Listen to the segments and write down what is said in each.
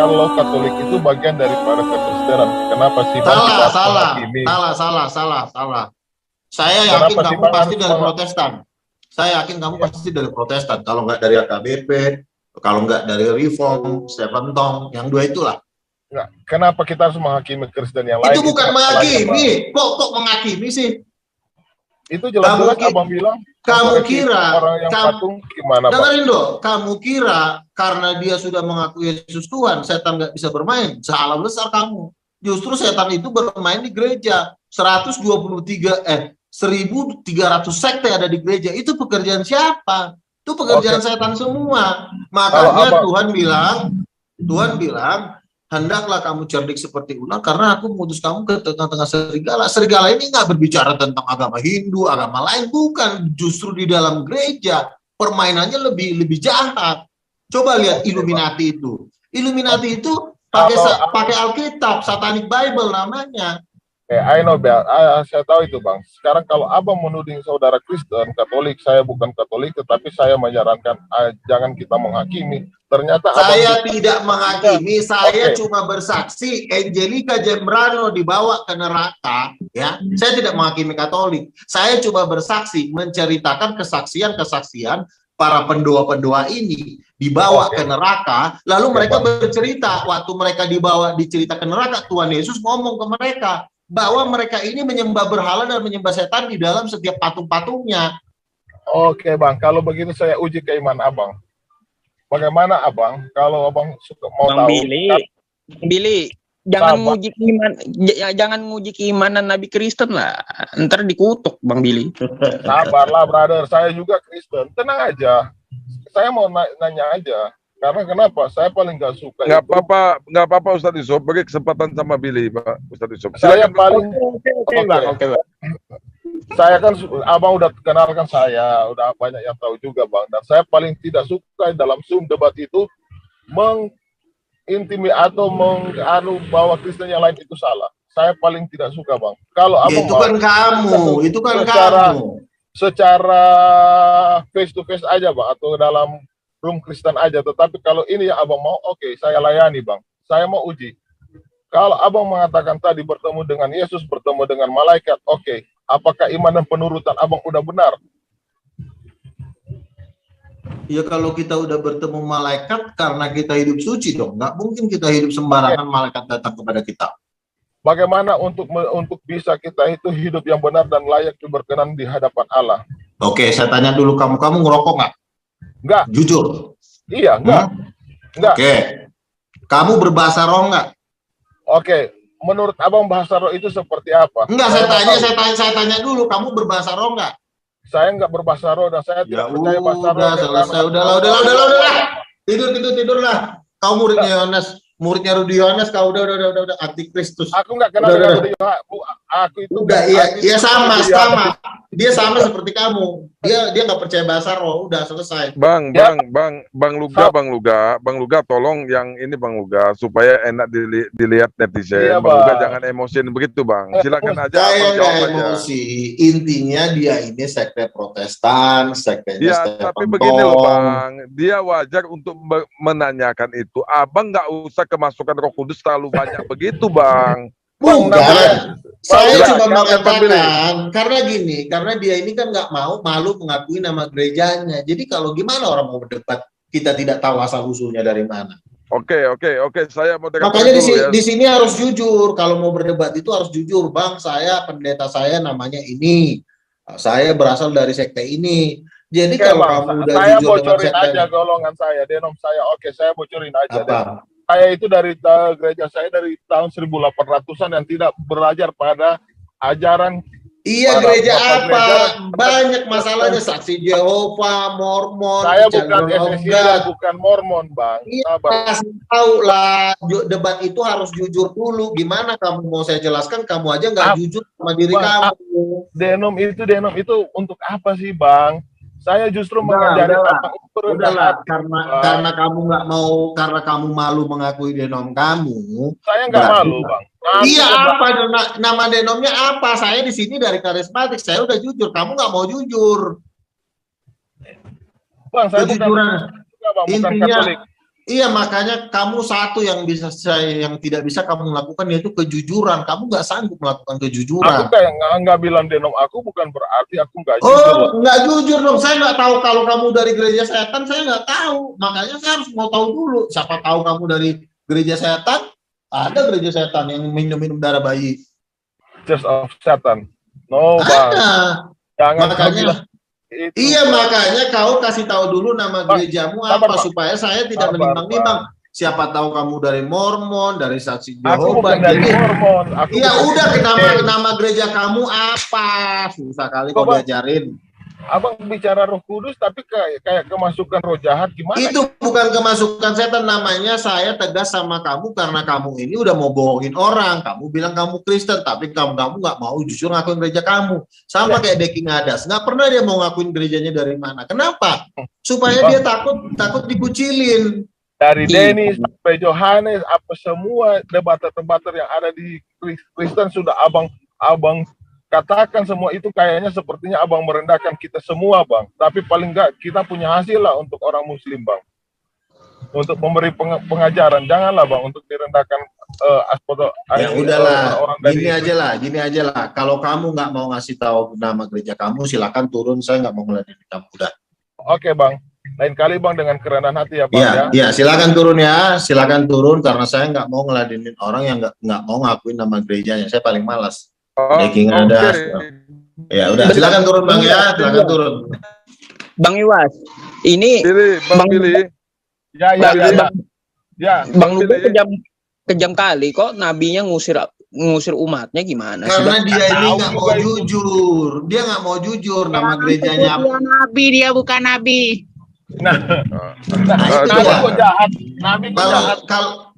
kalau Katolik itu bagian daripada kekristenan, kenapa sih Bang kita harus menghakimi? Salah. Saya yakin Kenapa sih kamu Bang pasti harus dari Protestan. Saya yakin kamu pasti dari Protestan. Kalau nggak dari AKBP, kalau nggak dari Reform, Sepentong, yang dua itulah. Enggak. Kenapa kita harus menghakimi Kristen yang lain? Itu bukan menghakimi. Bang. Kok menghakimi sih? Itu jelas-jelas Abang bilang. Kamu kira orang yang patung gimana Bang? dengerin dong, kamu kira karena dia sudah mengaku Yesus Tuhan, setan nggak bisa bermain? Salah besar kamu. Justru setan itu bermain di gereja. 123 1.300 sekte ada di gereja. Itu pekerjaan siapa? Itu pekerjaan setan semua. Makanya Tuhan bilang, hendaklah kamu cerdik seperti ular karena aku mengutus kamu ke tengah-tengah serigala. Serigala ini nggak berbicara tentang agama Hindu, agama lain, bukan. Justru di dalam gereja permainannya lebih jahat. Coba lihat Illuminati itu. Illuminati itu pakai Alkitab, Satanic Bible namanya. I know, saya tahu itu Bang. Sekarang kalau Abang menuding saudara Kristen, Katolik, saya bukan Katolik, tetapi saya menyarankan jangan kita menghakimi. Ternyata saya tidak menghakimi, saya cuma bersaksi. Angelica Gembrano dibawa ke neraka, ya. Saya tidak menghakimi Katolik. Saya cuma bersaksi, menceritakan kesaksian-kesaksian para pendoa-pendoa ini dibawa ke neraka, lalu mereka bercerita waktu mereka dicerita ke neraka, Tuhan Yesus ngomong ke mereka bahwa mereka ini menyembah berhala dan menyembah setan di dalam setiap patung-patungnya. Oke Bang, kalau begitu saya uji keimanan Abang. Bagaimana Abang kalau Abang mau Bang tahu? Billy, jangan nguji keimanan Nabi Kristen lah. Ntar dikutuk Bang Billy. Sabarlah brother, saya juga Kristen. Tenang aja. Saya mau nanya aja. Karena kenapa? Saya paling gak suka. Nggak apa-apa Ustadz Yusuf, bagi kesempatan sama Billy, Pak Ustadz Yusuf. Saya paling oke. Saya kan Abang udah kenalkan saya, udah banyak yang tahu juga Bang. Dan saya paling tidak suka dalam Zoom debat itu atau bahwa Kristen yang lain itu salah. Saya paling tidak suka Bang. Kalau Abang itu kan kamu. Secara face to face aja Bang, atau dalam room Kristen aja, tetapi kalau ini yang Abang mau, oke, saya layani Bang. Saya mau uji. Kalau Abang mengatakan tadi bertemu dengan Yesus, bertemu dengan malaikat, oke. Apakah iman dan penurutan Abang udah benar? Ya kalau kita udah bertemu malaikat karena kita hidup suci dong. Nggak mungkin kita hidup sembarangan malaikat datang kepada kita. Bagaimana untuk bisa kita itu hidup yang benar dan layak berkenan di hadapan Allah? Oke, saya tanya dulu, kamu ngerokok nggak? Enggak. Jujur. Iya, enggak. Enggak. Oke. Kamu berbahasa roh enggak? Oke. Menurut Abang bahasa roh itu seperti apa? Enggak, saya tanya dulu, kamu berbahasa roh enggak? Saya enggak berbahasa roh dan saya tidak percaya bahasa roh. Udahlah. Tidurlah. Kamu muridnya Rudi Yohanes, kau udah antikristus. Aku enggak kenal dengan Rudi Yohanes. Aku itu udah iya sama. Dia sama seperti kamu. Dia nggak percaya bahasa roh, udah selesai. Bang Luga, tolong yang ini Bang Luga supaya enak dilihat netizen. Iya, Bang Luga jangan emosiin begitu Bang. Silakan aja. Saya nggak emosi. Intinya dia ini sekte Protestan, sektenya Sepentong. Tapi begini loh Bang, dia wajar untuk menanyakan itu. Abang nggak usah kemasukan Roh Kudus terlalu banyak begitu Bang. Bukan, saya cuma mengatakan karena dia ini kan nggak malu mengakui nama gerejanya. Jadi kalau gimana orang mau berdebat, kita tidak tahu asal usulnya dari mana. Oke, saya mau makanya di sini harus jujur. Kalau mau berdebat itu harus jujur, Bang. Pendeta saya namanya ini, saya berasal dari sekte ini. Jadi kalau kamu udah saya jujur dengan sekte, aja golongan saya, denom saya. Oke, saya bocorin aja. Apa? Saya itu dari gereja saya dari tahun 1800-an yang tidak belajar pada ajaran. Iya, gereja apa? Banyak masalahnya, Saksi Jehovah, Mormon. Saya bukan SSI, bukan Mormon, Bang. Iya, tahu lah. Debat itu harus jujur dulu. Gimana kamu mau saya jelaskan? Kamu aja nggak jujur sama diri kamu. Denom itu untuk apa sih, Bang? Saya justru mengajari karena kamu nggak mau, karena kamu malu mengakui denom kamu. Saya nggak malu, Bang. Iya, apa nama denomnya apa? Saya di sini dari karismatik. Saya udah jujur. Kamu nggak mau jujur. Bang, saya bukan Katolik. Iya, makanya kamu satu yang tidak bisa kamu lakukan, yaitu kejujuran. Kamu nggak sanggup melakukan Aku kejujuran. kayak nggak bilang denom aku bukan berarti aku nggak jujur loh. Oh, nggak jujur dong. Saya nggak tahu kalau kamu dari gereja setan, saya nggak tahu. Makanya saya harus mau tahu dulu. Siapa tahu kamu dari gereja setan? Ada gereja setan yang minum darah bayi. Church of Satan. No, Bang. Ada. Jangan kau Makanya, bilang itu. iya, makanya kau kasih tahu dulu nama Bang, gerejamu sabar, apa Bang. supaya saya tidak Sabar, menimbang-nimbang. Siapa tahu kamu dari Mormon, dari Saksi Aku Jehovah. bukan dari Jadi, Mormon. Aku iya bukan udah, Kristen. nama gereja kamu apa? Susah kali Kok, kau Bang? diajarin. Abang bicara Roh Kudus tapi kayak kemasukan roh jahat gimana? Itu bukan kemasukan setan, namanya saya tegas sama kamu karena kamu ini udah mau bohongin orang. Kamu bilang kamu Kristen, tapi kamu nggak mau jujur ngakuin gereja kamu. Sama Ya. kayak Deki Ngadas, nggak pernah dia mau ngakuin gerejanya dari mana. Kenapa? Supaya Bang. dia takut dikucilin. Dari Iya. Dennis sampai Johannes, apa semua debater-debater yang ada di Kristen sudah abang katakan semua itu kayaknya sepertinya abang merendahkan kita semua, Bang. Tapi paling enggak kita punya hasil lah untuk orang Muslim, Bang. Untuk memberi pengajaran, janganlah Bang untuk direndahkan Ya udahlah, orang dari gini aja lah. Kalau kamu nggak mau ngasih tahu nama gereja kamu, silakan turun. Saya nggak mau ngeladenin kamu. Udah. Oke, Bang. Lain kali Bang dengan kerendahan hati ya, Bang Iya, ya. silakan turun ya, silakan turun karena saya nggak mau ngeladenin orang yang nggak mau ngakuin nama gerejanya. Saya paling malas. Deki Ngadas. Ya udah, silakan turun Bang ya, silakan turun. Bang Iwas, ini Pilih, Bang Billy. Ya. Ya. Bang Luga Pilih. kejam kali kok nabinya ngusir umatnya gimana sih, Karena Bang? dia ini tahu nggak mau juga itu. jujur, dia nggak mau jujur nama gerejanya. Dia nabi, dia bukan nabi. Nah, itu Nabi ya. kok jahat. Nabi kok jahat.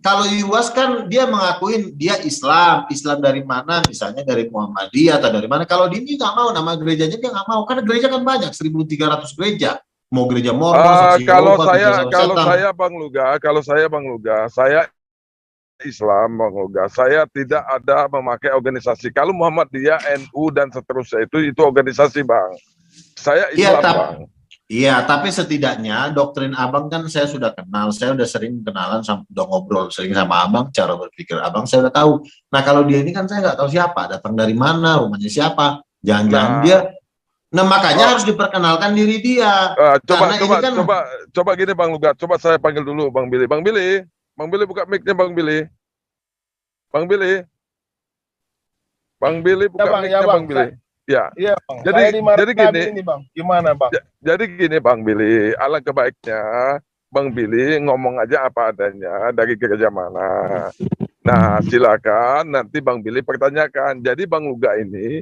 Kalau Iwas kan dia mengakuin dia Islam dari mana? Misalnya dari Muhammadiyah atau dari mana? Kalau Dini nggak mau nama gerejanya, dia nggak mau karena gereja kan banyak, 1.300 gereja. Mau gereja Mormon, Saksi Kalau Yehova, gereja setan. saya Bang Luga, saya Islam Bang Luga. Saya tidak ada memakai organisasi. Kalau Muhammadiyah, NU dan seterusnya itu organisasi Bang. Saya Iya, Islam Bang. Iya, tapi setidaknya doktrin abang kan saya sudah kenal, saya udah sering kenalan, udah ngobrol sering sama abang, cara berpikir abang saya udah tahu. Nah kalau dia ini kan saya nggak tahu siapa, datang dari mana, rumahnya siapa, jangan-jangan dia. Nah makanya harus diperkenalkan diri dia. Coba gini Bang Luga, coba saya panggil dulu Bang Billy. Bang Billy buka mic-nya Bang Billy. Bang Billy buka mic-nya Bang Billy. Ya. Iya, Bang. Jadi gini, ini, Bang. Gimana, Bang? Jadi gini Bang Billy, alangkah baiknya Bang Billy ngomong aja apa adanya dari gereja mana. Nah, silakan nanti Bang Billy pertanyakan. Jadi Bang Luga ini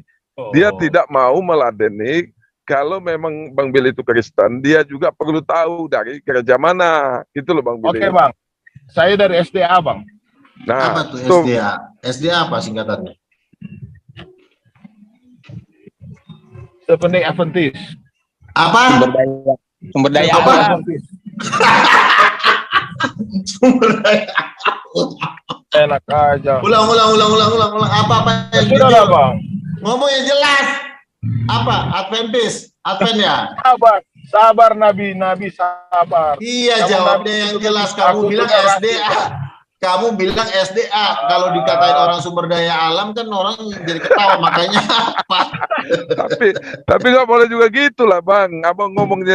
dia tidak mau meladeni. Kalau memang Bang Billy itu Kristen, dia juga perlu tahu dari gereja mana. Gitu loh Bang Billy. Oke, Bang. Saya dari SDA, Bang. Nah, apa tuh SDA? SDA apa singkatannya? Seventh-day Adventist. Apa? Sumber daya Apa? alam. Sumber daya. Enak aja. Ulang. Apa yang Sudah lah, jujur? Bang. Ngomong yang jelas. Apa? Adventist? Advent ya? Sabar Nabi sabar. Iya, Kamu jawabnya Nabi yang itu jelas. aku Kamu bilang sudah SDA. Kamu bilang SDA. Kalau dikatain orang sumber daya alam kan orang jadi ketawa. Makanya apa? tapi nggak boleh juga gitu lah Bang. Abang ngomong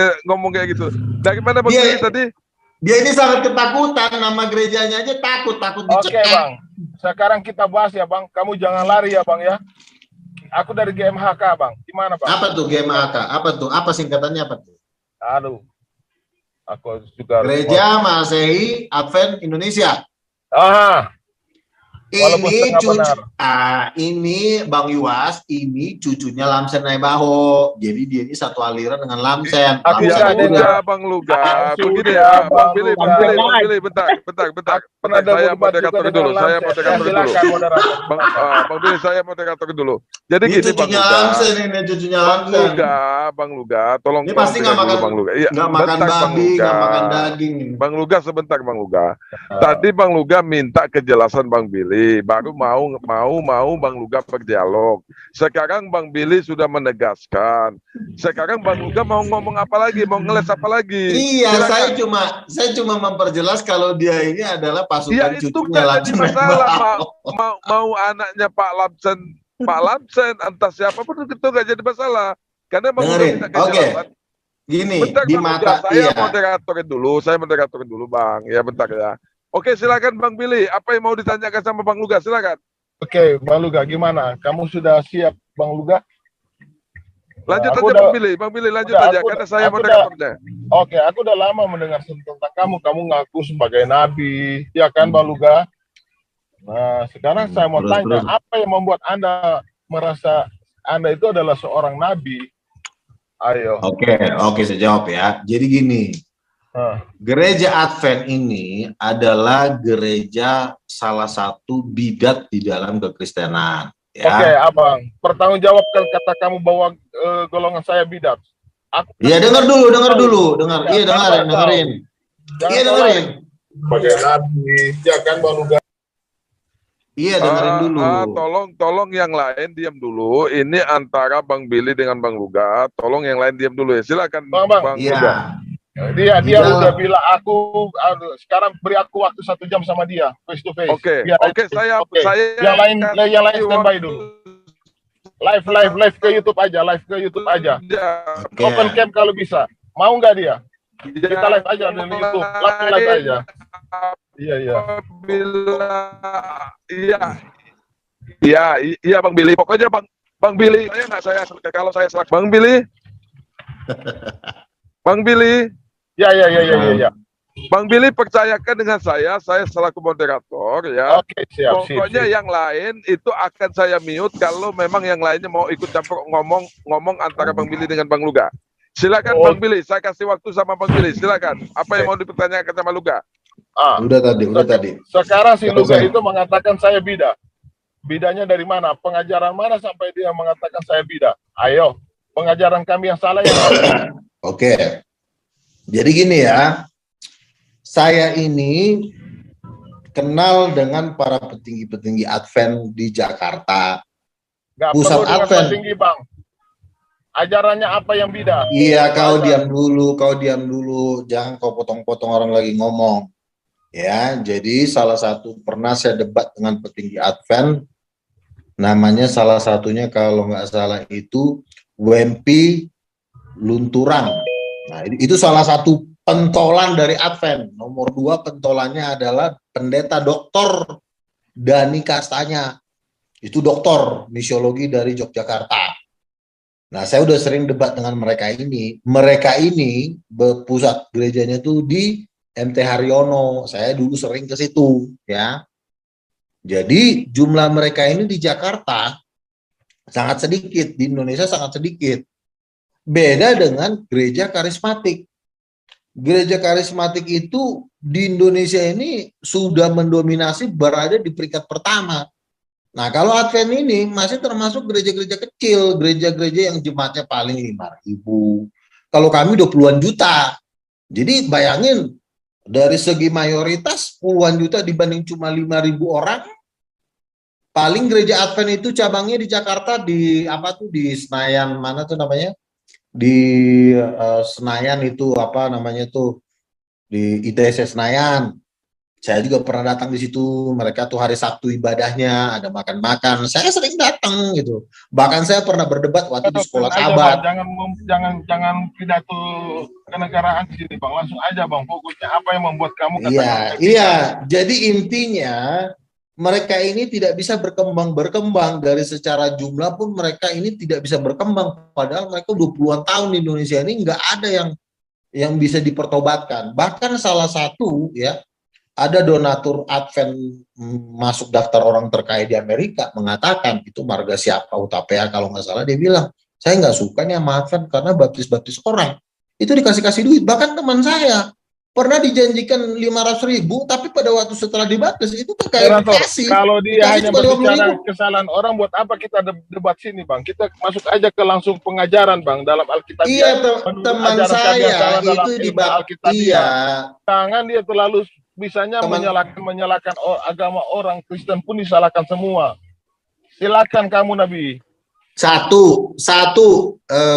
kayak gitu. Dari mana Bang Billy tadi? Dia ini sangat ketakutan. Nama gerejanya aja takut Oke, dicekek. Bang. Sekarang kita bahas ya, Bang. Kamu jangan lari ya, Bang ya. Aku dari GMHK, Bang. Gimana, Bang? Apa tuh GMAK? Apa tuh? Apa singkatannya apa tuh? Aduh. Aku juga Gereja Masehi Advent Indonesia. Walaupun setengah benar. Ini Bang Yuwas, ini cucunya Lamsen Naibaho. Jadi dia ini satu aliran dengan Lamsen. Aku Lamsen udah juga. Bang Luga. Aku Begini sudah, ya, Bang Bang Billy, Luga. bentar. Pernah ada Saya debat moderator juga dulu. dengan Saya Lamsen. moderator dulu. Silakan, moderator. Bang Billy, saya moderator dulu. Jadi Ini gini Bang cucunya Luga. Lamsen ini, cucunya Lamsen. Bang Luga, tolong Ini pasti nggak makan, Bang Luga. Iya, nggak makan bentar, Bang babi, Luga. nggak makan daging. Bang Luga sebentar Bang Luga. Tadi Bang Luga minta kejelasan Bang Billy Billy, baru mau Bang Luga berdialog. Sekarang Bang Billy sudah menegaskan. Sekarang Bang Luga mau ngomong apa lagi? Mau ngeles apa lagi? Iya, Silakan. saya cuma memperjelas kalau dia ini adalah Ya pasukan itu cucunya kan jadi Lamsen masalah. Membawa. Mau anaknya Pak Lamsen, entah siapapun itu nggak jadi masalah. Karena Bang Luga Dengerin, minta oke. kejelasan. Gini, Bentar di Bang mata, Luga, saya iya. moderatorin dulu Bang. Ya bentar ya. Oke, silakan Bang Billy. Apa yang mau ditanyakan sama Bang Luga? Silakan. Oke, Bang Luga, gimana? Kamu sudah siap, Bang Luga? Lanjut Aku aja udah- Bang Billy lanjut udah, aja. aku- Karena saya aku moderatornya. Oke, aku udah lama mendengar tentang kamu. Kamu ngaku sebagai nabi, ya kan, Bang Luga? Nah, sekarang saya mau Terus, tanya, terus. apa yang membuat Anda merasa Anda itu adalah seorang nabi? Ayo. Oke, saya jawab ya. Jadi gini, gereja Advent ini adalah gereja salah satu bidat di dalam kekristenan. Oke, Ya, Abang, pertanggungjawabkan kata kamu bahwa golongan saya bidat. iya dengar dulu, Ya, dengerin. Jangan Iya, salah. dengerin. Sebagai nabi, ya kan, Bang Luga? Iya, dengerin dulu. Tolong yang lain diam dulu. Ini antara Bang Billy dengan Bang Luga. Tolong yang lain diam dulu ya. Silakan Bang. Bang Iya. Luga. Dia Di dalam- udah bilang aduh, sekarang beri aku waktu 1 jam sama dia face to face. Oke, Saya saya yang lain kasih standby waktu dulu. Live ke YouTube aja. Ya, Oke. Open cam kalau bisa. Mau nggak dia? Kita yang live aja di YouTube. Live aja. Iya. Iya Bang Billy. Pokoknya Bang Billy, kalau saya selaku Bang Billy. Bang Billy, Iya. Bang Billy percayakan dengan saya selaku moderator ya. Oke, siap. Pokoknya yang lain itu akan saya mute kalau memang yang lainnya mau ikut campur ngomong antara Bang Billy dengan Bang Luga. Silakan Bang Billy, saya kasih waktu sama Bang Billy. Silakan. Apa yang mau dipertanyakan sama Luga? Udah tadi. Sekarang si Luga Selesai. itu mengatakan saya bida. Bidanya dari mana? Pengajaran mana sampai dia mengatakan saya bida? Ayo, pengajaran kami yang salah ya. Oke. Jadi gini ya. Saya ini kenal dengan para petinggi-petinggi Advent di Jakarta. Nggak Pusat perlu dengan Advent. tinggi, Bang. Ajarannya apa yang bida? Iya, kau diam dulu. Jangan kau potong-potong orang lagi ngomong. Ya, jadi salah satu pernah saya debat dengan petinggi Advent. Namanya salah satunya kalau nggak salah itu Wempi Lunturang. Nah, itu salah satu pentolan dari Advent. Nomor 2 pentolannya adalah pendeta Dr. Dani Kastanya. Itu doktor misiologi dari Yogyakarta. Nah, saya udah sering debat dengan mereka ini. Mereka ini berpusat gerejanya tuh di MT Haryono. Saya dulu sering ke situ, ya. Jadi jumlah mereka ini di Jakarta sangat sedikit, di Indonesia sangat sedikit. Beda dengan gereja karismatik. Gereja karismatik itu di Indonesia ini sudah mendominasi, berada di peringkat pertama. Nah, kalau Advent ini masih termasuk gereja-gereja kecil, gereja-gereja yang jemaatnya paling 5.000. Kalau kami 20-an juta. Jadi bayangin, dari segi mayoritas puluhan juta dibanding cuma 5.000 orang. Paling gereja Advent itu cabangnya di Jakarta di di Senayan, mana tuh namanya? Di Senayan itu di ITS Senayan. Saya juga pernah datang di situ. Mereka tuh hari Sabtu ibadahnya, ada makan-makan. Saya sering datang gitu. Bahkan saya pernah berdebat waktu di sekolah sahabat. Jangan pidato kenegaraan di sini, Bang. Langsung aja, Bang. Fokusnya apa yang membuat kamu Iya. Jadi intinya mereka ini tidak bisa berkembang dari secara jumlah pun mereka ini tidak bisa berkembang. Padahal mereka 20-an tahun di Indonesia ini nggak ada yang bisa dipertobatkan. Bahkan salah satu ada donatur Advent masuk daftar orang terkaya di Amerika mengatakan, itu marga siapa Utapea kalau nggak salah, dia bilang, saya nggak suka nih sama Advent karena baptis orang. Itu dikasih duit. Bahkan teman saya pernah dijanjikan 500.000, tapi pada waktu setelah dibaptis itu tuh kayak dikasih. Kalau dia hanya cuma berbicara 20.000. kesalahan orang, buat apa kita debat sini, Bang? Kita masuk aja ke langsung pengajaran, Bang, dalam Alkitab. Iya, teman saya itu Iya. Jangan dia terlalu bisanya Teman- menyalahkan agama orang Kristen pun disalahkan semua. Silakan kamu Nabi. Satu,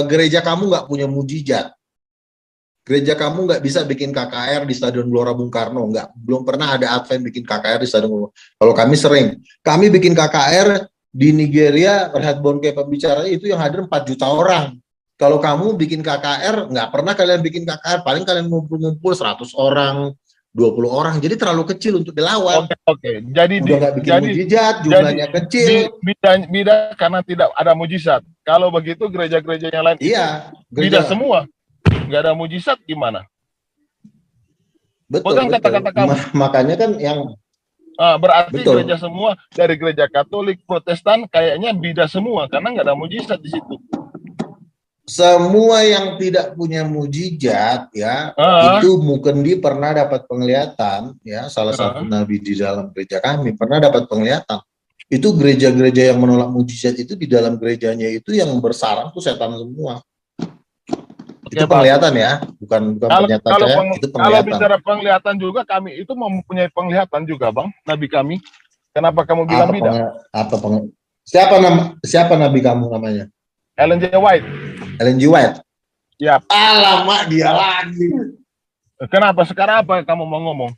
gereja kamu nggak punya mujizat. Gereja kamu nggak bisa bikin KKR di Stadion Gelora Bung Karno, belum pernah ada Advent bikin KKR di Stadion Gelora. Kalau kami sering, kami bikin KKR di Nigeria, Reinhard Bonnke pembicaranya itu yang hadir 4 juta orang. Kalau kamu bikin KKR, nggak pernah kalian bikin KKR, paling kalian ngumpul-ngumpul 100 orang, 20 orang, jadi terlalu kecil untuk dilawan. Oke. Jadi Udah nggak bikin mujizat, jumlahnya kecil. Bida karena tidak ada mujizat. Kalau begitu gereja-gereja yang lain Iya, bida semua. Nggak ada mujizat gimana? Betul, Pegang betul. kata-kata kamu. Makanya kan yang Berarti betul. gereja semua dari gereja Katolik, Protestan kayaknya bida semua karena nggak ada mujizat di situ. Semua yang tidak punya mujizat ya, itu Mukendi pernah dapat penglihatan ya, salah satu nabi di dalam gereja kami pernah dapat penglihatan. Itu gereja-gereja yang menolak mujizat itu di dalam gerejanya itu yang bersarang tuh setan semua. Itu penglihatan ya, bukan pernyataan saya, itu penglihatan. Kalau bicara penglihatan juga kami itu mempunyai penglihatan juga, Bang, nabi kami. Kenapa kamu bilang bida? Siapa nabi kamu namanya? Ellen G. White. Ellen G. White. Ya. Alamak, dia lagi. Kenapa? Sekarang apa kamu mau ngomong?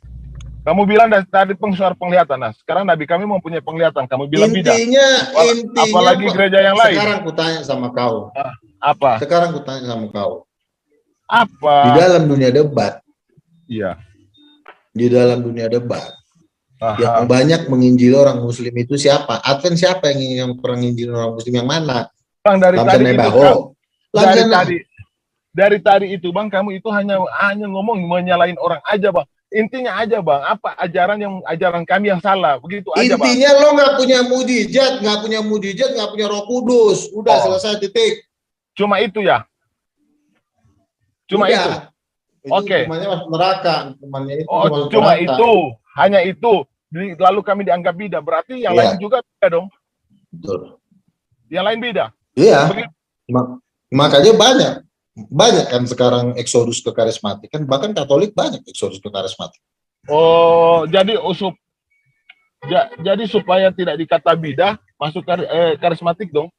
Kamu bilang dari tadi suara penglihatan. Nah, sekarang nabi kami mempunyai penglihatan. Kamu bilang bida. Intinya, apalagi gereja yang lain. Sekarang kutanya sama kau. Apa? Sekarang kutanya sama kau. Apa? Di dalam dunia debat. Iya. Di dalam dunia debat. Yang banyak menginjili orang muslim itu siapa? Advent siapa yang pernah menginjili orang muslim yang mana? Bang, dari tadi itu Bang, kamu itu hanya ngomong menyalahin orang aja, Bang. Intinya aja, Bang, apa ajaran kami yang salah, begitu aja, Bang. Intinya lo nggak punya mujizat, nggak punya Roh Kudus. Udah selesai, titik. Cuma itu ya. Cuma itu. Oke. Temannya masuk neraka, temannya itu. Cuma itu, hanya itu. Lalu kami dianggap bida, berarti yang lain juga beda dong. Betul. Yang lain beda. Iya, makanya banyak kan sekarang eksodus ke karismatik kan, bahkan Katolik banyak eksodus ke karismatik. Jadi supaya tidak dikata bida, masuk karismatik dong.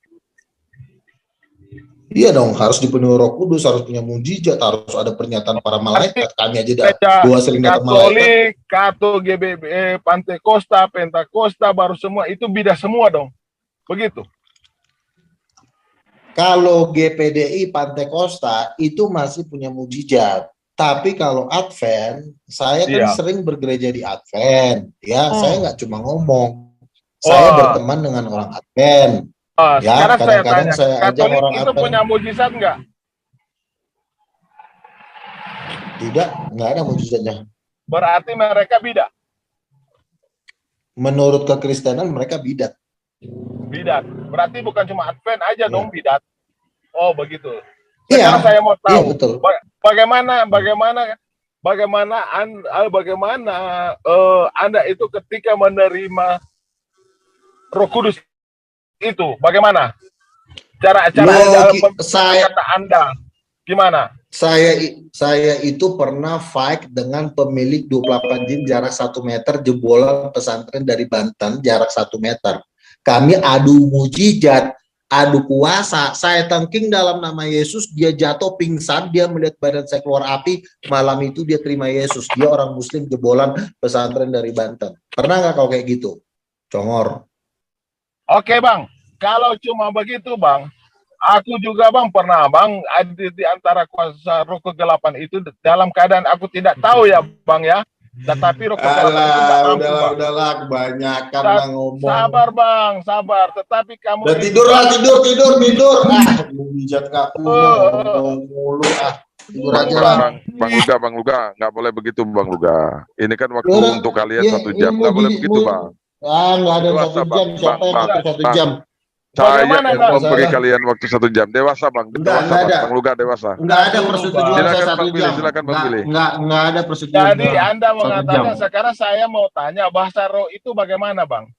Iya dong, harus dipenuhi Roh Kudus, harus punya mujizat, harus ada pernyataan para malaikat. Kami aja dua sering dapat malaikat. Katolik, GBB, Pantekosta, Pentakosta, baru semua itu bida semua dong. Begitu. Kalau GPDI Pantekosta itu masih punya mujizat. Tapi kalau Advent, saya kan sering bergereja di Advent. Ya, saya nggak cuma ngomong. Saya berteman dengan orang Advent. Sekarang saya tanya, Katolik orang itu punya mujizat nggak? Tidak, nggak ada mujizatnya. Berarti mereka bidat. Menurut kekristenan mereka bidat. Bidat. Berarti bukan cuma Advent aja dong bidat. Oh begitu. Iya. Sekarang saya mau tahu betul. bagaimana Anda itu ketika menerima Roh Kudus itu, bagaimana cara kata Anda gimana? Saya itu pernah fight dengan pemilik 28 jin jarak 1 meter, jebolan pesantren dari Banten jarak 1 meter. Kami adu mujizat, adu kuasa. Saya tangking dalam nama Yesus, dia jatuh pingsan, dia melihat badan saya keluar api. Malam itu dia terima Yesus. Dia orang Muslim jebolan pesantren dari Banten. Pernah nggak kau kayak gitu, Congor? Oke Bang, kalau cuma begitu Bang, aku juga Bang pernah Bang ada di antara kuasa roh kegelapan itu dalam keadaan aku tidak tahu ya Bang ya. Tetapi roh kegelapan itu tak mampu, udahlah, kebanyakan ngomong. Sabar Bang, sabar. Tetapi kamu udah tidur. Mujizat nggak punya mulu Tidur aja lah. Bang Luga, nggak boleh begitu Bang Luga. Ini kan waktu untuk kalian 1 jam, nggak boleh begitu Bang. Nggak ada 1 jam, siapa yang ngatur 1 jam? Saya yang memberi kalian waktu 1 jam. Dewasa Bang, Bang Luga dewasa. Nggak ada persetujuan saya 1 jam. Silakan Bang Billy. Nggak ada persetujuan. Jadi Anda mengatakan sekarang saya mau tanya bahasa roh itu bagaimana Bang?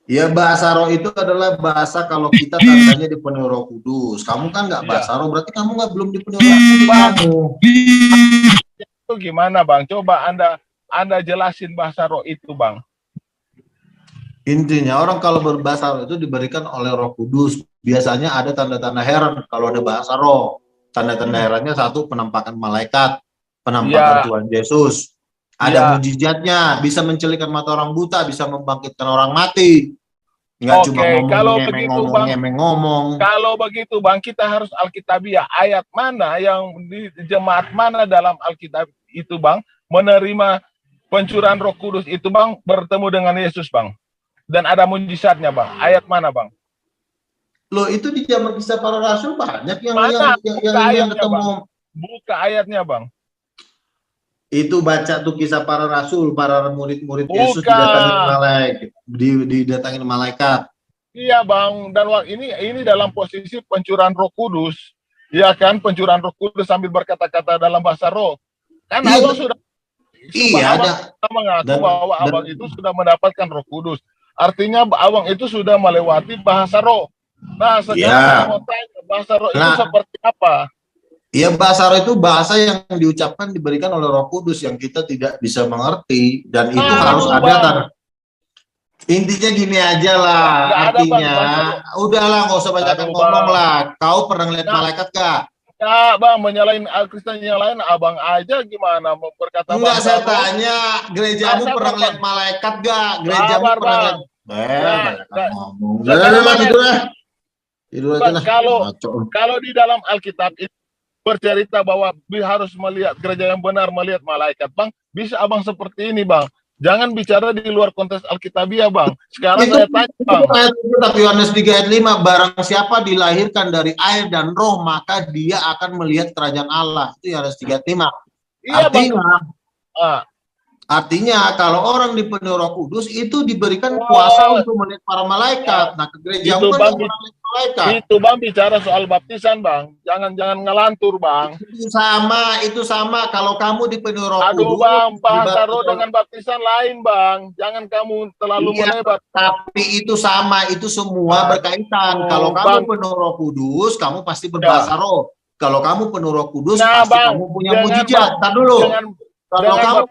Ya bahasa roh itu adalah bahasa kalau kita tandanya dipenuhi Roh Kudus. Kamu kan nggak bahasa roh, berarti kamu belum dipenuhi Roh Kudus. Itu gimana Bang? Coba Anda Anda jelasin bahasa roh itu, Bang. Intinya orang kalau berbahasa roh itu diberikan oleh Roh Kudus. Biasanya ada tanda-tanda heran kalau ada bahasa roh. Tanda-tanda herannya satu, penampakan malaikat, penampakan Iya. Tuhan Yesus. Iya. Ada mujizatnya, bisa mencelikkan mata orang buta, bisa membangkitkan orang mati. Nggak Oke, cuma kalau begitu, Bang. ngomong. Kalau begitu, Bang, kita harus Alkitabiah. Ayat mana yang di jemaat mana dalam Alkitab itu, Bang, menerima pencurahan Roh Kudus itu, Bang, bertemu dengan Yesus, Bang? Dan ada mujizatnya, Bang. Ayat mana, Bang? Loh, itu di zaman Kisah Para Rasul banyak yang Mana? Buka ayatnya, ketemu. Bang. Buka ayatnya, Bang. Itu baca tuh Kisah Para Rasul, para murid-murid Yesus Bukan. didatangin malaikat. Iya, Bang. Dan ini dalam posisi pencurahan Roh Kudus. Ya kan, pencurahan Roh Kudus sambil berkata-kata dalam bahasa roh. Kan Iya, Allah sudah mengaku bahwa abang itu sudah mendapatkan Roh Kudus. Artinya abang itu sudah melewati bahasa roh. Nah, sekarang saya mau tanya, bahasa roh itu seperti apa? Iya, bahasa roh itu bahasa yang diucapkan diberikan oleh Roh Kudus yang kita tidak bisa mengerti, dan itu harus ada kan. Intinya gini aja lah, artinya udahlah nggak usah banyak ngomong lah. Kau pernah lihat malaikat gak? Ya, Bang, menyalahin Kristen yang lain, abang aja gimana berkata? Enggak, saya tanya, gerejamu pernah lihat malaikat gak? Gerejamu pernah lihat? Ngomong. Tidur aja lah. Kalau di dalam Alkitab itu bercerita bahwa harus melihat gereja yang benar melihat malaikat, Bang, bisa abang seperti ini, Bang. Jangan bicara di luar konteks Alkitabiah, Bang. Sekarang saya tanya, Bang. Tapi Yohanes 3 ayat 5, barang siapa dilahirkan dari air dan roh, maka dia akan melihat kerajaan Allah. Itu Yohanes 3 ayat 5. Iya, Artinya kalau orang dipenuhi Roh Kudus itu diberikan kuasa untuk melihat para malaikat. Nah, ke gereja itu, kan Bang, malaikat. Itu, Bang, bicara soal baptisan, Bang. Jangan ngelantur, Bang. Itu sama. Kalau kamu dipenuhi Roh Kudus. Aduh, Bang, bahasa roh dengan baptisan lain, Bang. Jangan kamu terlalu melebar. Tapi itu sama, itu semua berkaitan. Kalau kamu penuh Roh Kudus, kamu pasti berbahasa roh. Kalau kamu penuh Roh Kudus, pasti Bang, kamu punya mujizat. Ntar dulu. Kalau kamu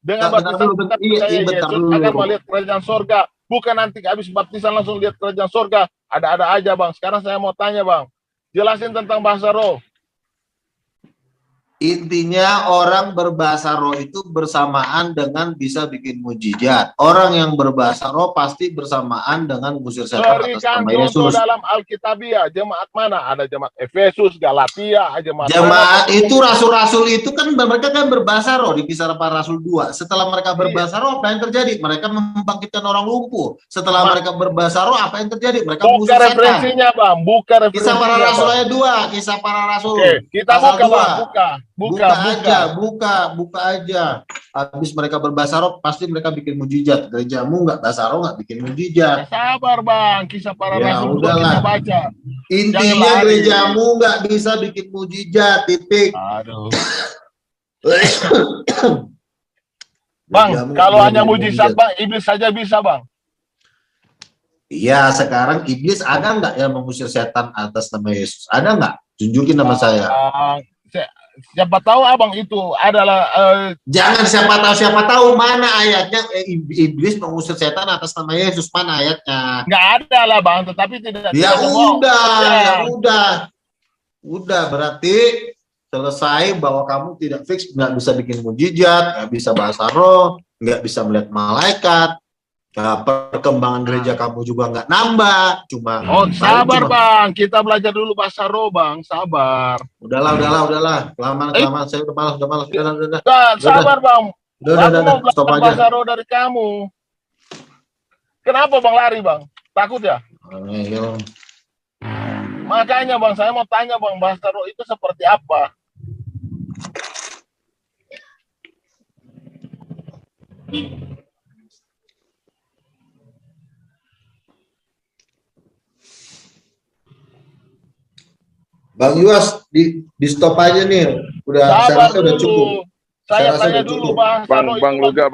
dengan baptisan Yesus akan melihat kerajaan sorga. Bukan nanti habis baptisan langsung lihat kerajaan sorga. Ada-ada aja, Bang. Sekarang saya mau tanya, Bang. Jelasin tentang bahasa roh. Intinya orang berbahasa roh itu bersamaan dengan bisa bikin mujizat. Orang yang berbahasa roh pasti bersamaan dengan ngusir setan atas nama Yesus. Dalam Alkitabiah, jemaat mana? Ada jemaat Efesus, Galatia, jemaat itu rasul-rasul itu kan mereka kan berbahasa roh di Kisah Para Rasul 2. Setelah mereka berbahasa roh, apa yang terjadi? Mereka membangkitkan orang lumpuh. Setelah mereka berbahasa roh, apa yang terjadi? Mereka mengusir setan. Referensinya, Bang. Buka referensinya. Kisah Para Rasul ayat 2, Kisah Para Rasul. Oke, kita buka, Bang. Buka aja. Habis mereka berbahasa roh, pasti mereka bikin mujizat. Gerejamu nggak bahasa roh, nggak bikin mujizat. Sabar, Bang. Kisah Para Rasul kita baca. Intinya gerejamu nggak bisa bikin mujizat, titik. Aduh. Bang, kalau hanya mujizat, Bang, iblis saja bisa, Bang. Iya, sekarang iblis ada nggak yang mengusir setan atas nama Yesus? Ada nggak? Tunjukin nama saya. Siapa tahu abang itu adalah jangan siapa tahu mana ayatnya iblis mengusir setan atas nama Yesus, mana ayatnya? Nggak ada lah, Bang, tetapi tidak. Ya udah berarti selesai bahwa kamu tidak fix, nggak bisa bikin mujizat, nggak bisa bahasa roh, nggak bisa melihat malaikat. Nah, perkembangan gereja kamu juga nggak nambah, cuma sabar, Bang, kita belajar dulu bahasa roh, Bang, sabar. Udahlah, kelamaan, saya udah malas, udah. Sabar, Bang. Udah, stop aja. Bahasa roh dari kamu. Kenapa, Bang, lari, Bang? Takut ya? Ayo. Makanya, Bang, saya mau tanya, Bang, bahasa roh itu seperti apa? Bang Yuas, di stop aja nih. Saya rasa udah cukup. Saya tanya dulu, Bang. Bang Luga.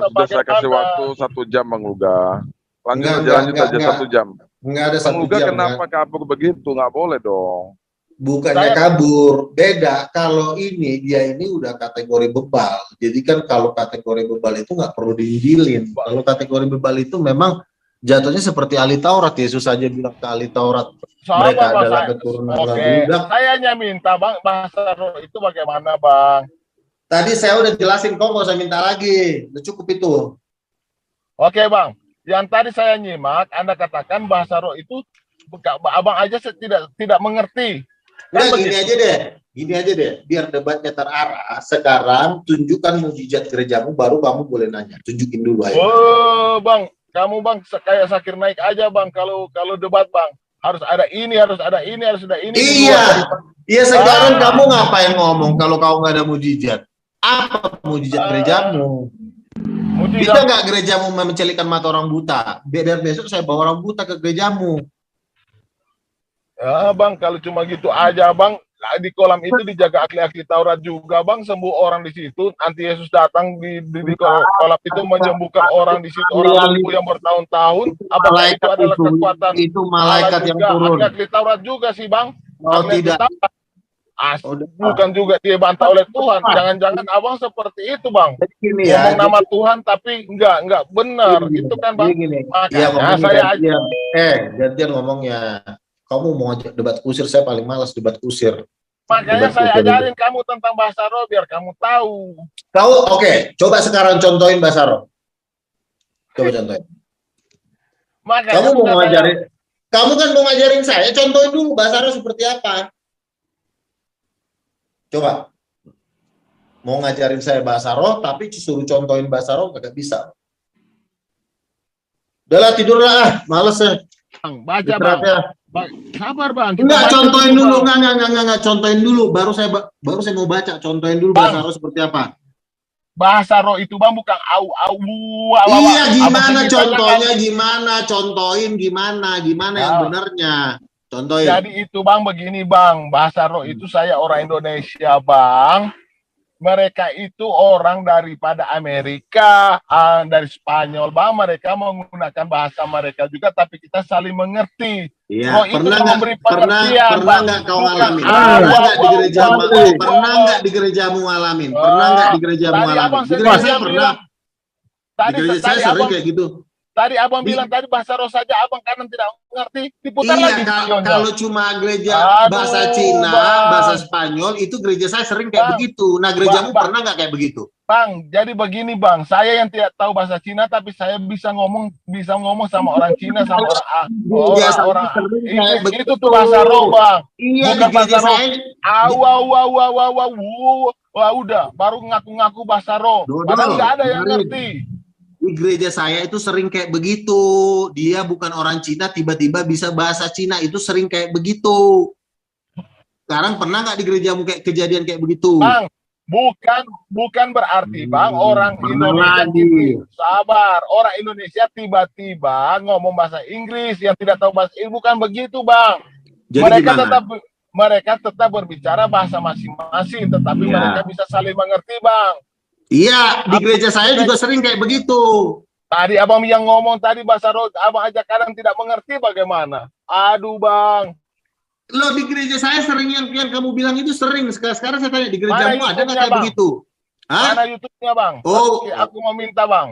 Sudah saya kasih waktu 1 jam, Bang Luga. Lanjut aja 1 jam. Enggak ada 1 jam. Bang Luga kenapa kabur begitu? Nggak boleh dong. Bukannya Saya- kabur, beda. Kalau ini dia ini udah kategori bebal. Jadi kan kalau kategori bebal itu nggak perlu diinjilin. Kalau kategori bebal itu memang jatuhnya seperti ahli Taurat. Yesus saja bilang ke ahli Taurat, Sabar, mereka Bang, adalah saya- keturunan Oke, Nabi Yuda. saya hanya minta Bang, bahasa roh itu bagaimana Bang? Tadi saya udah jelasin, kok nggak usah minta lagi. Udah cukup itu. Oke Bang, yang tadi saya nyimak, Anda katakan bahasa roh itu Abang aja tidak mengerti. Udah Kan gini begitu? aja deh, gini aja deh, biar debatnya terarah. Sekarang tunjukkan mukjizat gerejamu, baru kamu boleh nanya. Tunjukin dulu ayo. Oh Bang, kamu Bang kayak Sakir Naik aja Bang kalau debat Bang. Harus ada ini, harus ada ini, harus ada ini. Iya, iya sekarang Ah. kamu ngapain ngomong kalau kau nggak ada mukjizat? Apa mukjizat gerejamu? Bisa Mujizat. nggak gerejamu mencelikkan mata orang buta? Biar besok saya bawa orang buta ke gerejamu. Ya Bang, kalau cuma gitu aja Bang, di kolam itu dijaga ahli-ahli Taurat juga Bang, sembuh orang di situ. Nanti Yesus datang di kolam itu menyembuhkan orang di situ, orang lumpuh yang bertahun-tahun. Apakah itu adalah kekuatan itu malaikat Allah yang juga? turun. Ahli Taurat juga sih Bang. Oh Ahli tidak. Taurat. Oh, Bukan juga dia bantah oleh Tuhan. Jangan-jangan Abang seperti itu Bang. Jadi gini ya. Ngomong nama Tuhan tapi enggak benar. Gini, Itu kan Bang. gini. Makanya Iya, ngomongnya saya gantian. Gantian ngomongnya. Kamu mau ngajak debat kusir, saya paling malas debat kusir. makanya Debat saya kusir. ajarin kamu tentang bahasa roh biar kamu tahu. Kau oke, coba sekarang contohin bahasa roh. Coba contohin. Makanya Kamu mau bukan ngajarin, kamu kan mau ngajarin saya, contohin dulu bahasa roh seperti apa. Coba. Mau ngajarin saya bahasa roh, tapi suruh contohin bahasa roh kagak bisa. Udahlah tidurlah, males ya. Bang, baca Bang. Istirahatnya. Sabar Bang. Kita Enggak, baca contohin dulu, Bang. enggak, contohin dulu, baru saya mau baca, contohin dulu Bang. bahasa roh seperti apa. Bahasa roh itu Bang bukan au. Iya, gimana Apa sih contohnya, kita gimana, contohin gimana yang Ya. benarnya, contohin. Jadi itu Bang begini Bang, bahasa roh itu saya orang Indonesia Bang. Mereka itu orang daripada Amerika, dari Spanyol Bang. Mereka menggunakan bahasa mereka juga, tapi kita saling mengerti. Iya, Roh itu pernah memberi nggak pengertian, Bang. nggak kau Bukan, ngalamin? ah, Pernah wah, nggak di wah, gerejamu? wah, wah, Pernah wah. nggak di gerejamu ngalamin? Pernah nggak di gerejamu Tadi ngalamin? Abang Di gereja saya sendiri pernah. Tadi Di gereja saya tadi sering Abang kayak gitu. Tadi Abang Di- bilang tadi bahasa roh saja Abang kanan tidak mengerti. Diputar Iya, lagi videonya. kalau cuma gereja Aduh, bahasa Cina, Bang. bahasa Spanyol, itu gereja saya sering kayak Bang. begitu. Nah, gerejamu Bang. pernah nggak kayak begitu? Bang, jadi begini Bang, saya yang tidak tahu bahasa Cina tapi saya bisa ngomong sama orang Cina sama Gereja saya orang sering kayak Inggris. begitu. Itu tuh bahasa roh Bang. Iya, Bukan di gereja bahasa roh. saya. Wah udah, baru ngaku-ngaku bahasa roh. Dodol, Padahal nggak ada yang dengerin. ngerti. Di gereja saya itu sering kayak begitu. Dia bukan orang Cina, tiba-tiba bisa bahasa Cina, itu sering kayak begitu. Sekarang pernah nggak di gerejamu kayak kejadian kayak begitu? Bang, bukan berarti Bang orang pernah Indonesia lagi. sabar, orang Indonesia tiba-tiba ngomong bahasa Inggris yang tidak tahu bahasa Inggris, bukan begitu Bang. Jadi gimana? Mereka tetap berbicara bahasa masing-masing, tetapi Ya. mereka bisa saling mengerti Bang. Iya, di gereja saya juga sering kayak begitu. Tadi Abang yang ngomong tadi bahasa roh, Abang aja kadang tidak mengerti bagaimana. Aduh Bang. Loh, di gereja saya sering yang kamu bilang itu sering. Sekarang saya tanya, di gerejamu Mana ada nggak YouTube-nya, kayak Bang? begitu? Hah? Mana YouTube-nya Bang? Oh. Oke, aku mau minta Bang.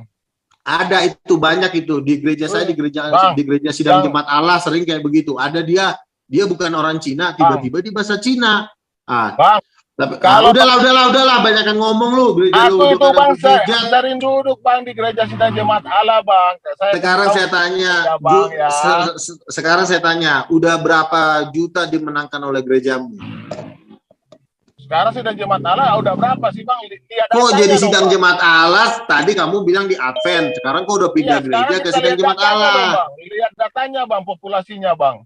Ada itu, banyak itu. Di gereja saya, di Bang, gereja sidang Bang. jemaat Allah sering kayak begitu. Ada dia bukan orang Cina, tiba-tiba di bahasa Cina. Bang, Tapi, kalau- udahlah, banyakan ngomong lu. Gereja Aku lu itu bukan Bang, ada gereja. sering duduk Bang di gereja sidang jemaat Allah Bang. Sekarang tahu saya tanya, ya, Bang, ya. sekarang saya tanya, udah berapa juta dimenangkan oleh gerejamu? Sekarang sidang jemaat Allah udah berapa sih Bang? Lihat Kok datanya jadi dong, sidang Bang. jemaat Allah? Tadi kamu bilang di Advent, sekarang kok udah pindah Iya, gereja sekarang ke kita sidang lihat jemaat datanya Allah? dong, Bang. Lihat datanya Bang, populasinya Bang.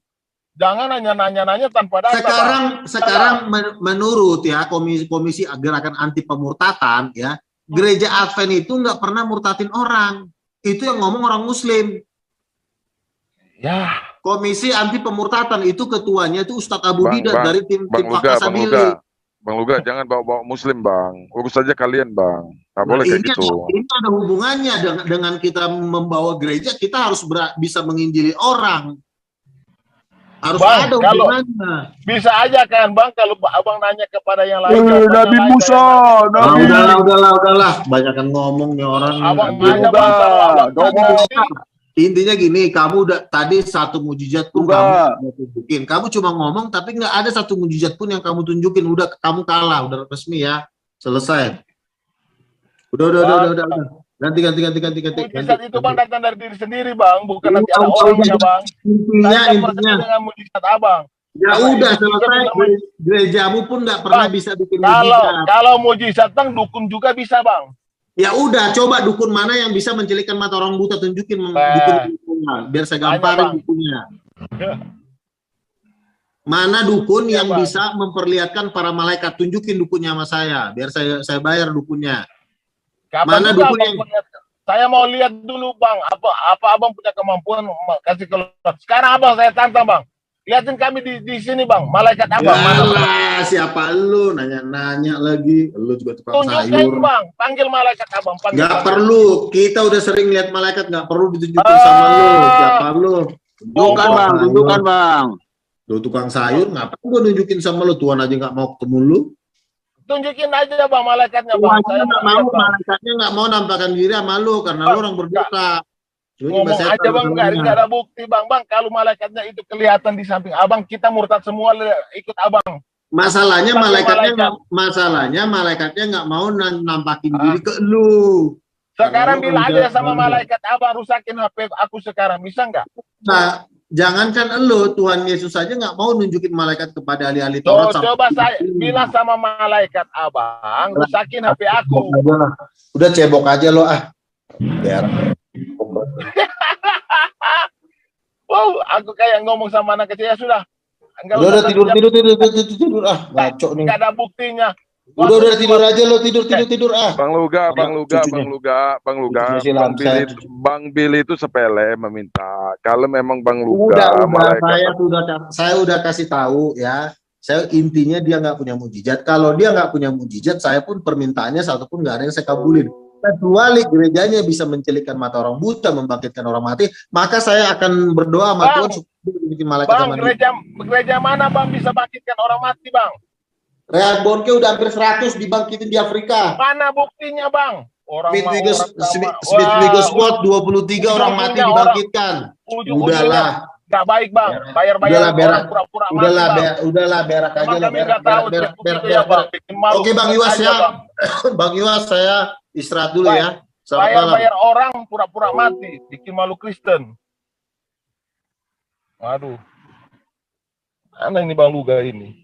Jangan hanya nanya-nanya tanpa data. Sekarang menurut ya komisi gerakan anti pemurtatan ya, gereja Advent itu nggak pernah murtatin orang. Itu yang ngomong orang Muslim. Ya, Komisi anti pemurtatan itu ketuanya itu Ustadz Abu Bang, Didat Bang, dari tim Bang Luga, Wakasabili. Bang Luga, jangan bawa-bawa Muslim Bang. Urus saja kalian Bang. Nggak boleh kayak gitu. Ini ada hubungannya dengan kita membawa gereja, kita harus bisa menginjili orang. Harus Bang, ada kalau hubungannya. bisa aja kan Bang, kalau abang nanya kepada yang lain. Nabi Musa, Nabi Udahlah. Banyakan ngomong nih orang. Abang Nabi aja Bang, kalau abang tanya, Intinya gini, kamu udah tadi satu mujizat pun kamu nggak tunjukin. Kamu cuma ngomong tapi nggak ada satu mujizat pun yang kamu tunjukin. Udah kamu kalah, udah resmi ya. Selesai. Udah. Ganti. mujizat itu Bang datang dari diri sendiri Bang, bukan nanti ada orangnya Bang. Saya Intinya. dengan mujizat abang. Ya udah selesai. Gerejamu pun nggak pernah bisa bikin mujizat. Kalau mujizat Bang, dukun juga bisa Bang. Ya udah, coba dukun mana yang bisa mencelikkan mata orang buta, tunjukin dukun biar saya gamparin dukunnya. Mana dukun yang bisa memperlihatkan para malaikat, tunjukin dukunnya sama saya, biar saya bayar dukunnya. Mana dukun yang saya mau lihat dulu Bang, apa abang punya kemampuan kasih keluar. Sekarang abang saya tantang Bang. Lihatin kami di sini Bang, malaikat abang. Mana siapa lu nanya-nanya lagi? Lu juga tukang sayur. Bang, panggil malaikat abang. Nggak perlu, kita udah sering lihat malaikat, nggak perlu ditunjukin sama lu. Siapa lu? Tunjukkan bang. Lu tukang sayur, ngapain gua nunjukin sama lu? Tuhan aja nggak mau ketemu lu. Tunjukin aja Bang malaikatnya Bang. Saya nggak mau, malaikatnya nggak mau nampakkan diri sama lu karena lu orang berdosa. Ngomong aja Bang, nggak ada bukti Bang. Kalau malaikatnya itu kelihatan di samping abang, kita murtad semua ikut abang. Masalahnya malaikatnya nggak mau nampakin diri ke lu. Sekarang bilang aja sama malaikat abang, rusakin HP aku sekarang, bisa nggak? Nah, jangankan lu, Tuhan Yesus saja nggak mau nunjukin malaikat kepada ahli-ahli Taurat. Coba saya bilang sama malaikat abang, rusakin HP aku. Udah cebok aja lo ah. Biar. Wow, aku kayak ngomong sama anak kecil, ya sudah. Udah tidur ah, bacok nih. Nggak ada buktinya. Udah tidur aja lo, tidur ah. Bang Luga. Bang Billy itu sepele meminta. Kalau memang Bang Luga, saya udah kasih tahu ya. Saya intinya dia nggak punya mujizat. Kalau dia nggak punya mujizat, saya pun permintaannya satu pun nggak ada yang saya kabulin. Kecuali gerejanya bisa mencelikkan mata orang buta, membangkitkan orang mati, maka saya akan berdoa sama Tuhan supaya bikin malaikat sama dia. Gereja mana Bang bisa bangkitkan orang mati Bang? Real Bonke udah hampir 100 dibangkitin di Afrika. Mana buktinya Bang? Smith Wigglesworth 23 orang mati dibangkitkan. Udahlah. Gak baik Bang, bayar-bayar pura-pura mati. Udahlah, berak aja lah, berak. Oke Bang Iwas ya. Bang Iwas, saya istirahat dulu ya. Bayar orang pura-pura mati, bikin malu Kristen. Waduh. Mana ini Bang Luga ini?